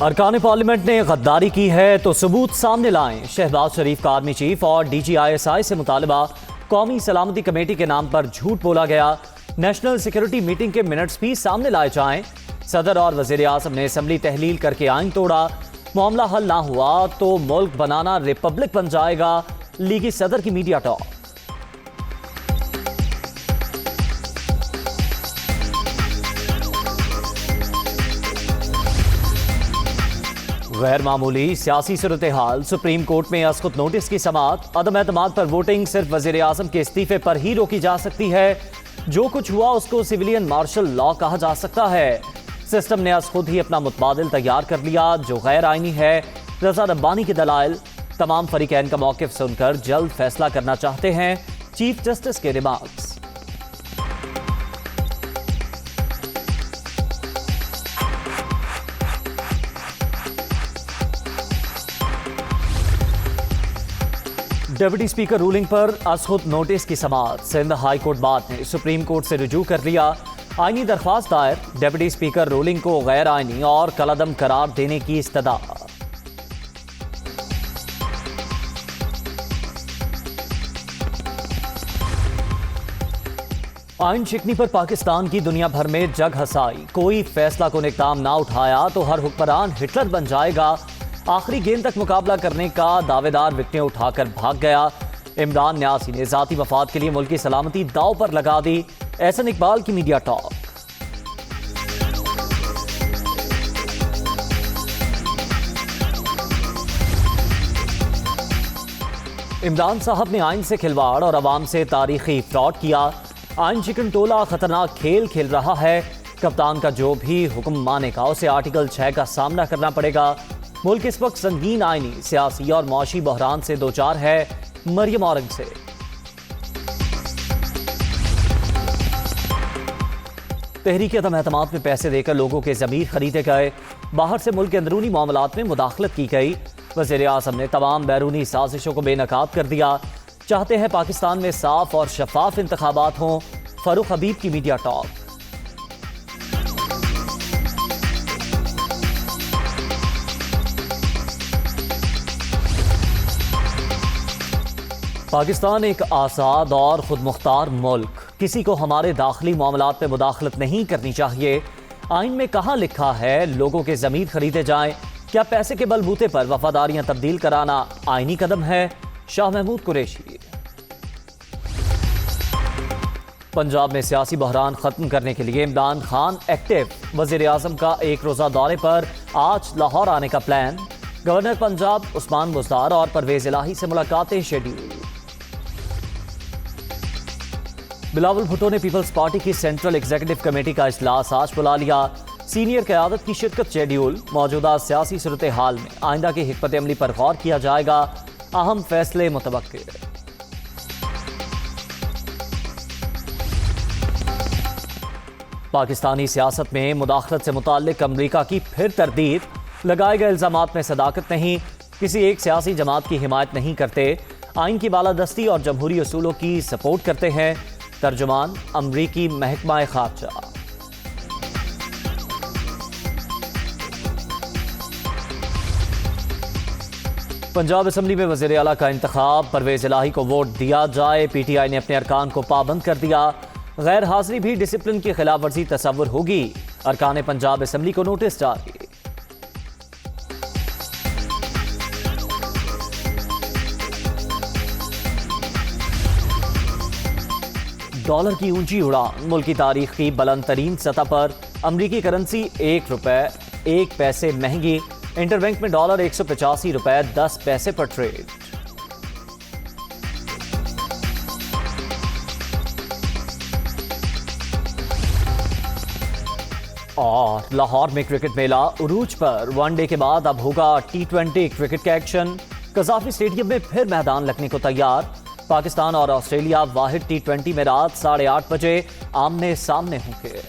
अरकान पार्लियामेंट ने गद्दारी की है तो सबूत सामने लाएं। शहबाज शरीफ का आर्मी चीफ और DGISI से मुतालबा। कौमी सलामती कमेटी के नाम पर झूठ बोला गया। नेशनल सिक्योरिटी मीटिंग के मिनट्स भी सामने लाए जाएं। सदर और वजीर आज़म ने असम्बली तहलील करके आइन तोड़ा। मामला हल ना हुआ तो मुल्क बनाना रिपब्लिक बन जाएगा। लीगी सदर की मीडिया टॉक। गैर मामूली सियासी सूरत हाल। सुप्रीम कोर्ट में असकुत नोटिस की समाअत। अदम एतमाद पर वोटिंग सिर्फ वजीर आज़म के इस्तीफे पर ही रोकी जा सकती है। जो कुछ हुआ उसको सिविलियन मार्शल लॉ कहा जा सकता है। सिस्टम ने आज खुद ही अपना मुतबादिल तैयार कर लिया जो गैर आईनी है। रजा रब्बानी के दलाइल। तमाम फरीकैन का मौक़िफ़ सुनकर जल्द फैसला करना चाहते हैं। चीफ जस्टिस के रिमार्क्स। डिप्टी स्पीकर रूलिंग पर असखुद नोटिस की समाअत। सिंध हाई कोर्ट बाद ने सुप्रीम कोर्ट से रुजू कर लिया। आईनी दरख्वास्त दायर। डिप्टी स्पीकर रूलिंग को गैर आईनी और कलअदम करार देने की इस्तदा। आइन शिकनी पर पाकिस्तान की दुनिया भर में जग हसाई। कोई फैसला कुन इक़दाम ना उठाया तो हर हुक्मरान हिटलर बन जाएगा। आखिरी गेंद तक मुकाबला करने का दावेदार विकेटें उठाकर भाग गया। इमरान न्यासी ने जाती मफाद के लिए मुल्क की सलामती दाव पर लगा दी। एहसन इकबाल की मीडिया टॉक। इमरान साहब ने आइन से खिलवाड़ और अवाम से तारीखी फ्रॉड किया। आइन चिकन टोला खतरनाक खेल खेल रहा है। कप्तान का जो भी हुक्म मानेगा उसे आर्टिकल 6 का सामना करना पड़ेगा। मुल्क इस वक्त संगीन आईनी, सियासी और मौशी बहरान से दो चार है। मरियम औरंग से तहरीक अदम एतमाद में पैसे देकर लोगों के ज़मीर खरीदे गए। बाहर से मुल्क के अंदरूनी मामलात में मुदाखलत की गई। वज़ीर आज़म ने तमाम बैरूनी साजिशों को बेनकाब कर दिया। चाहते हैं पाकिस्तान में साफ और शफाफ इंतखाबात हों। फारूक हबीब की मीडिया टॉक। पाकिस्तान एक आज़ाद और खुद मुख्तार मुल्क। किसी को हमारे दाखिली मामलात में मुदाखलत नहीं करनी चाहिए। आइन में कहाँ लिखा है लोगों के ज़मीर खरीदे जाएं? क्या पैसे के बलबूते पर वफादारियां तब्दील कराना आइनी कदम है? शाह महमूद कुरैशी। पंजाब में सियासी बहरान खत्म करने के लिए इमरान खान एक्टिव। वज़ीर आज़म का एक रोज़ा दौरे पर आज लाहौर आने का प्लान। गवर्नर पंजाब उस्मान बुज़दार और परवेज़ इलाही से मुलाकातें शेड्यूल। बिलावल भुट्टो ने पीपल्स पार्टी की सेंट्रल एग्जीक्यूटिव कमेटी का इजलास आज बुला लिया। सीनियर क़यादत की शिरकत शेड्यूल। मौजूदा सियासी सूरत हाल में आइंदा की हिकमत अमली पर गौर किया जाएगा। अहम फैसले मुतवक्किर। पाकिस्तानी सियासत में मुदाखलत से मुताल्लिक अमरीका की फिर तरदीद। लगाए गए इल्ज़ामात में सदाकत नहीं। किसी एक सियासी जमात की हिमायत नहीं करते। आइन की बालादस्ती और जमहूरी उसूलों की सपोर्ट करते हैं। तर्जुमान अमरीकी महकमा खारजा। पंजाब असम्बली में वज़ीर आला का इंतखाब। परवेज़ इलाही को वोट दिया जाए। PTI ने अपने अरकान को पाबंद कर दिया। गैर हाजिरी भी डिसिप्लिन की खिलाफ वर्जी तस्वुर होगी। अरकान पंजाब असम्बली को नोटिस जारी। डॉलर की ऊंची उड़ान। मुल्क की तारीख की बुलंद तरीन सतह पर। अमरीकी करेंसी ₹1 महंगी। इंटरबैंक में डॉलर ₹185.10 पर ट्रेड। और लाहौर में क्रिकेट मेला उरूज पर। वनडे के बाद अब होगा T20 क्रिकेट का एक्शन। कज़ाफी स्टेडियम में फिर मैदान लगने को तैयार। पाकिस्तान और ऑस्ट्रेलिया वाहिद T20 में रात 8:30 बजे आमने सामने होंगे।